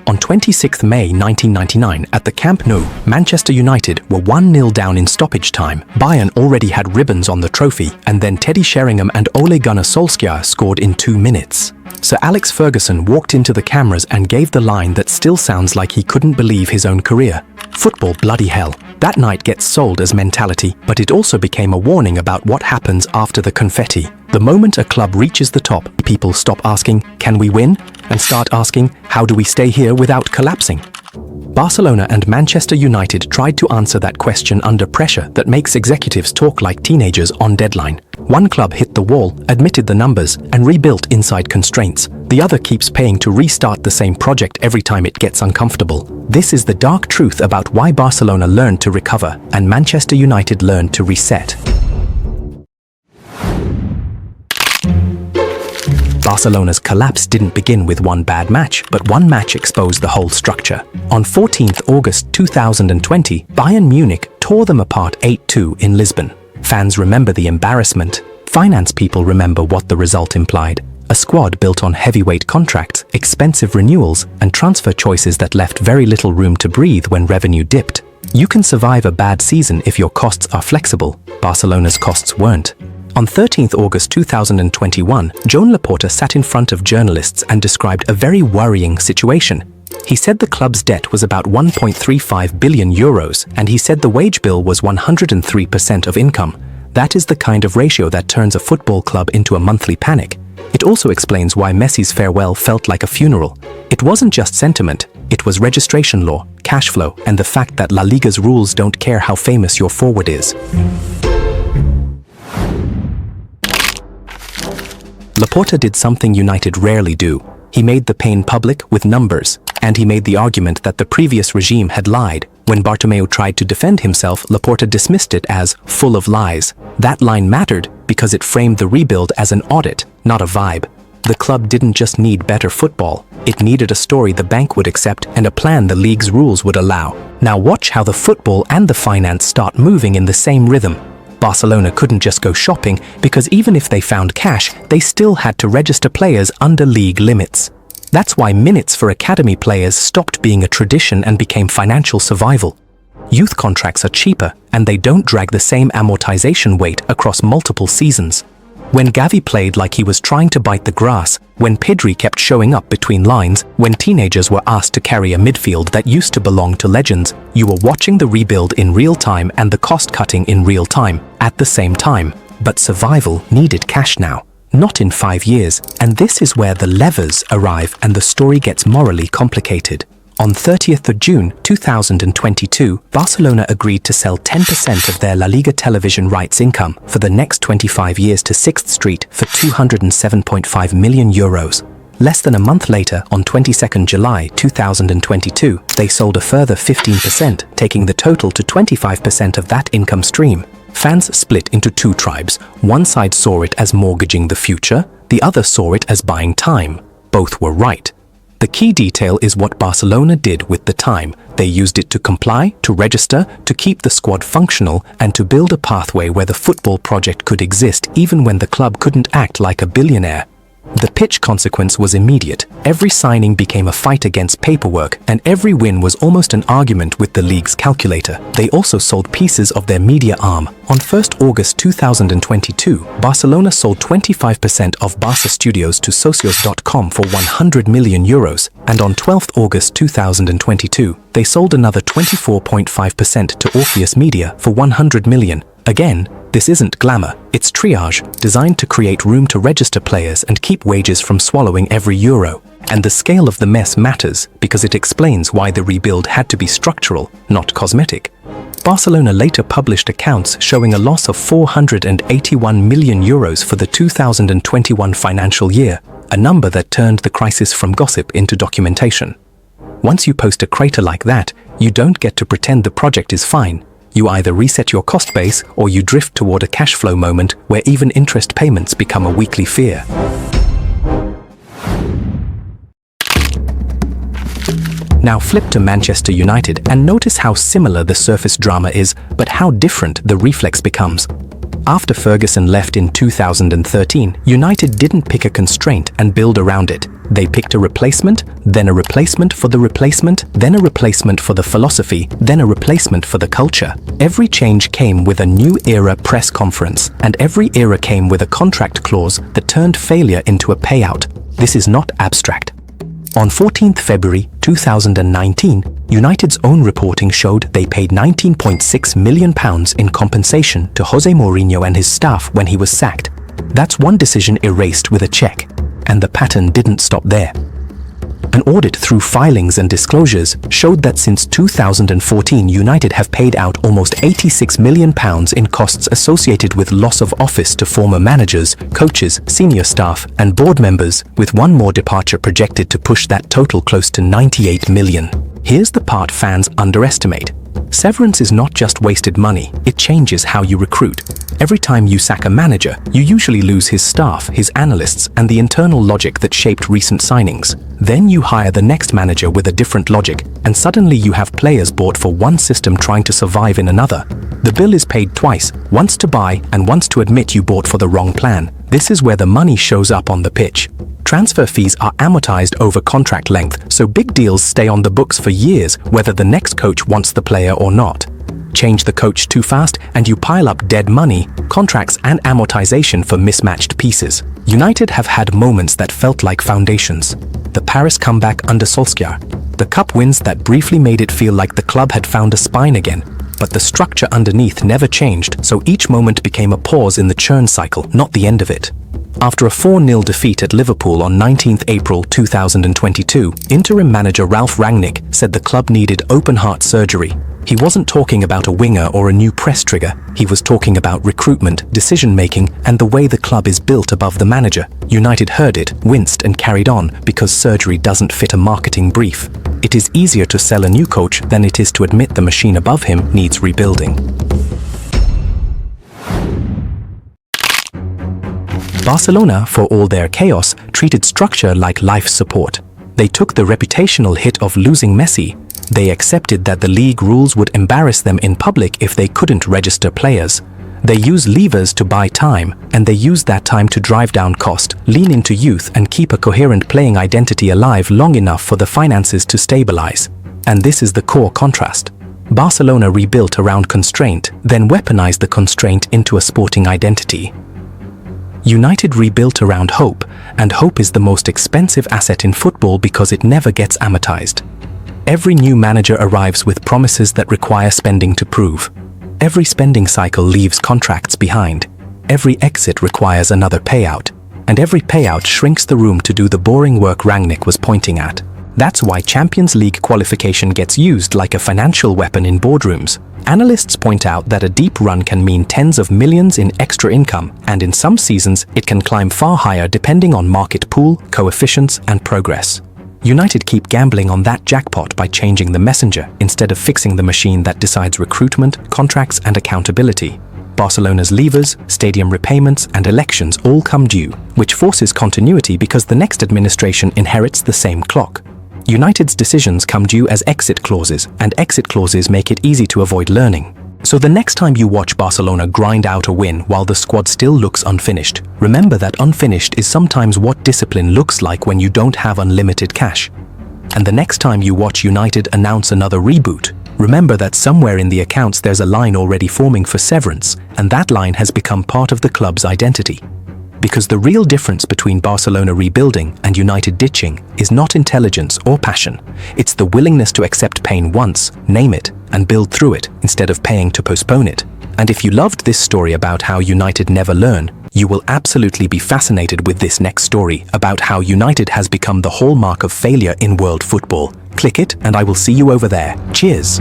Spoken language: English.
On 26 May 1999, at the Camp Nou, Manchester United were 1-0 down in stoppage time. Bayern already had ribbons on the trophy, and then Teddy Sheringham and Ole Gunnar Solskjaer scored in 2 minutes. Sir Alex Ferguson walked into the cameras and gave the line that still sounds like he couldn't believe his own career. Football bloody hell. That night gets sold as mentality, but it also became a warning about what happens after the confetti. The moment a club reaches the top, people stop asking, "Can we win?" and start asking, "How do we stay here without collapsing?" Barcelona and Manchester United tried to answer that question under pressure that makes executives talk like teenagers on deadline. One club hit the wall, admitted the numbers, and rebuilt inside constraints. The other keeps paying to restart the same project every time it gets uncomfortable. This is the dark truth about why Barcelona learned to recover and Manchester United learned to reset. Barcelona's collapse didn't begin with one bad match, but one match exposed the whole structure. On 14th August 2020, Bayern Munich tore them apart 8-2 in Lisbon. Fans remember the embarrassment. Finance people remember what the result implied. A squad built on heavyweight contracts, expensive renewals, and transfer choices that left very little room to breathe when revenue dipped. You can survive a bad season if your costs are flexible. Barcelona's costs weren't. On 13th August 2021, Joan Laporta sat in front of journalists and described a very worrying situation. He said the club's debt was about 1.35 billion euros, and he said the wage bill was 103% of income. That is the kind of ratio that turns a football club into a monthly panic. It also explains why Messi's farewell felt like a funeral. It wasn't just sentiment, it was registration law, cash flow, and the fact that La Liga's rules don't care how famous your forward is. Laporta did something United rarely do. He made the pain public with numbers, and he made the argument that the previous regime had lied. When Bartomeu tried to defend himself, Laporta dismissed it as full of lies. That line mattered because it framed the rebuild as an audit, not a vibe. The club didn't just need better football, it needed a story the bank would accept and a plan the league's rules would allow. Now watch how the football and the finance start moving in the same rhythm. Barcelona couldn't just go shopping because even if they found cash, they still had to register players under league limits. That's why minutes for academy players stopped being a tradition and became financial survival. Youth contracts are cheaper and they don't drag the same amortization weight across multiple seasons. When Gavi played like he was trying to bite the grass, when Pedri kept showing up between lines, when teenagers were asked to carry a midfield that used to belong to legends, you were watching the rebuild in real time and the cost-cutting in real time, at the same time. But survival needed cash now, not in 5 years, and this is where the levers arrive and the story gets morally complicated. On 30th of June 2022, Barcelona agreed to sell 10% of their La Liga television rights income for the next 25 years to 6th Street for 207.5 million euros. Less than a month later, on 22nd July 2022, they sold a further 15%, taking the total to 25% of that income stream. Fans split into two tribes. One side saw it as mortgaging the future, the other saw it as buying time. Both were right. The key detail is what Barcelona did with the time. They used it to comply, to register, to keep the squad functional, and to build a pathway where the football project could exist even when the club couldn't act like a billionaire. The pitch consequence was immediate. Every signing became a fight against paperwork, and every win was almost an argument with the league's calculator. They also sold pieces of their media arm. On 1st August 2022, Barcelona sold 25% of Barça Studios to Socios.com for 100 million euros, and on 12th August 2022, they sold another 24.5% to Orpheus Media for 100 million. Again, this isn't glamour, it's triage, designed to create room to register players and keep wages from swallowing every euro. And the scale of the mess matters because it explains why the rebuild had to be structural, not cosmetic. Barcelona later published accounts showing a loss of 481 million euros for the 2021 financial year, a number that turned the crisis from gossip into documentation. Once you post a crater like that, you don't get to pretend the project is fine. You either reset your cost base or you drift toward a cash flow moment where even interest payments become a weekly fear. Now flip to Manchester United and notice how similar the surface drama is, but how different the reflex becomes. After Ferguson left in 2013, United didn't pick a constraint and build around it. They picked a replacement, then a replacement for the replacement, then a replacement for the philosophy, then a replacement for the culture. Every change came with a new era press conference, and every era came with a contract clause that turned failure into a payout. This is not abstract. On 14th February 2019, United's own reporting showed they paid £19.6 million in compensation to Jose Mourinho and his staff when he was sacked. That's one decision erased with a check. And the pattern didn't stop there. An audit through filings and disclosures showed that since 2014, United have paid out almost £86 million in costs associated with loss of office to former managers, coaches, senior staff, and board members, with one more departure projected to push that total close to £98 million. Here's the part fans underestimate. Severance is not just wasted money, it changes how you recruit. Every time you sack a manager, you usually lose his staff, his analysts, and the internal logic that shaped recent signings. Then you hire the next manager with a different logic, and suddenly you have players bought for one system trying to survive in another. The bill is paid twice, once to buy and once to admit you bought for the wrong plan. This is where the money shows up on the pitch. Transfer fees are amortized over contract length, so big deals stay on the books for years, whether the next coach wants the player or not. Change the coach too fast and you pile up dead money, contracts and amortization for mismatched pieces. United have had moments that felt like foundations. The Paris comeback under Solskjaer. The cup wins that briefly made it feel like the club had found a spine again. But the structure underneath never changed, so each moment became a pause in the churn cycle, not the end of it. After a 4-0 defeat at Liverpool on 19th April 2022, interim manager Ralf Rangnick said the club needed open-heart surgery. He wasn't talking about a winger or a new press trigger. He was talking about recruitment, decision-making, and the way the club is built above the manager. United heard it, winced, and carried on because surgery doesn't fit a marketing brief. It is easier to sell a new coach than it is to admit the machine above him needs rebuilding. Barcelona, for all their chaos, treated structure like life support. They took the reputational hit of losing Messi. They accepted that the league rules would embarrass them in public if they couldn't register players. They use levers to buy time, and they use that time to drive down cost, lean into youth, and keep a coherent playing identity alive long enough for the finances to stabilize. And this is the core contrast. Barcelona rebuilt around constraint, then weaponized the constraint into a sporting identity. United rebuilt around hope, and hope is the most expensive asset in football because it never gets amortized. Every new manager arrives with promises that require spending to prove. Every spending cycle leaves contracts behind. Every exit requires another payout. And every payout shrinks the room to do the boring work Rangnick was pointing at. That's why Champions League qualification gets used like a financial weapon in boardrooms. Analysts point out that a deep run can mean tens of millions in extra income, and in some seasons it can climb far higher depending on market pool, coefficients, and progress. United keep gambling on that jackpot by changing the messenger instead of fixing the machine that decides recruitment, contracts, and accountability. Barcelona's levers, stadium repayments, and elections all come due, which forces continuity because the next administration inherits the same clock. United's decisions come due as exit clauses, and exit clauses make it easy to avoid learning. So the next time you watch Barcelona grind out a win while the squad still looks unfinished, remember that unfinished is sometimes what discipline looks like when you don't have unlimited cash. And the next time you watch United announce another reboot, remember that somewhere in the accounts there's a line already forming for severance, and that line has become part of the club's identity. Because the real difference between Barcelona rebuilding and United ditching is not intelligence or passion. It's the willingness to accept pain once, name it, and build through it instead of paying to postpone it. And if you loved this story about how United never learn, you will absolutely be fascinated with this next story about how United has become the hallmark of failure in world football. Click it and I will see you over there. Cheers!